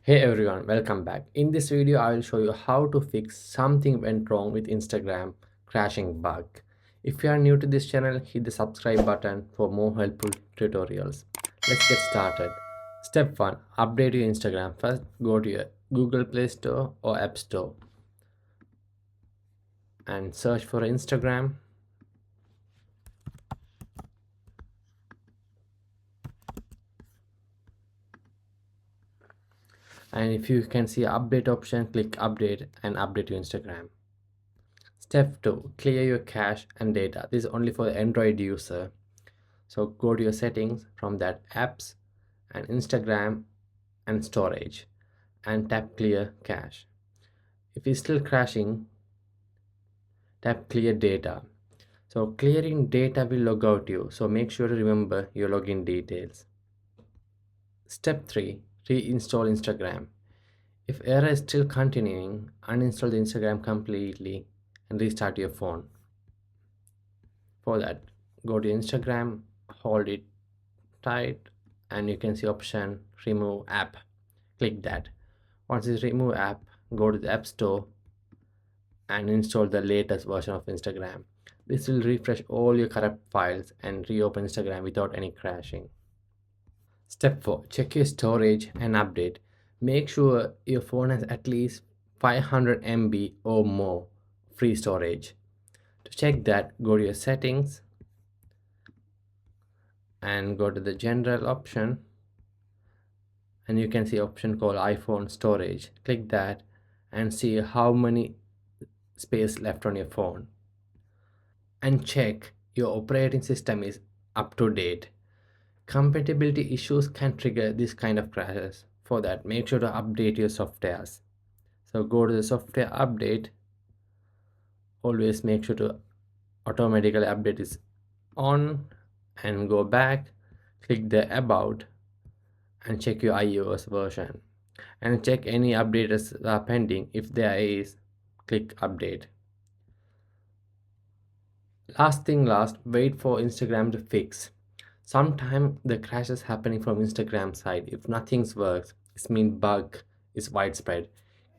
Hey everyone, welcome back. In this video, I will show you how to fix something went wrong with Instagram crashing bug. If you are new to this channel, hit the subscribe button for more helpful tutorials. Let's get started. Step 1. Update your Instagram. First, go to your Google Play Store or App Store and search for Instagram. And if you can see update option, click update and update your Instagram. Step 2. Clear your cache and data. This is only for the Android user. So go to your settings, from that apps and Instagram and storage, and tap clear cache. If it's still crashing, tap clear data. So clearing data will log out you. So make sure to remember your login details. Step 3. Reinstall Instagram. If error is still continuing, uninstall the Instagram completely and restart your phone. For that, go to Instagram, hold it tight, and you can see option remove app. Click that. Once it's remove app, go to the App Store and install the latest version of Instagram. This will refresh all your corrupt files and reopen Instagram without any crashing. Step 4. Check your storage and update. Make sure your phone has at least 500 MB or more free storage. To check that, go to your settings and go to the general option, and you can see option called iPhone storage. Click that and see how many space left on your phone, and check your operating system is up to date. Compatibility issues can trigger this kind of crashes. For that, make sure to update your softwares. So go to the software update. Always make sure to automatically update is on, and go back, click the about and check your iOS version, and check any updates are pending. If there is, click update. Last thing last, wait for Instagram to fix. Sometimes the crash is happening from Instagram side. If nothing works, it means bug is widespread.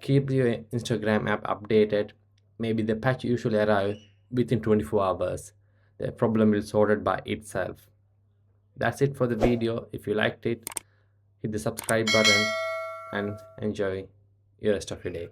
Keep your Instagram app updated. Maybe the patch usually arrive within 24 hours. The problem will sorted by itself. That's it for the video. If you liked it, hit the subscribe button and enjoy your rest of your day.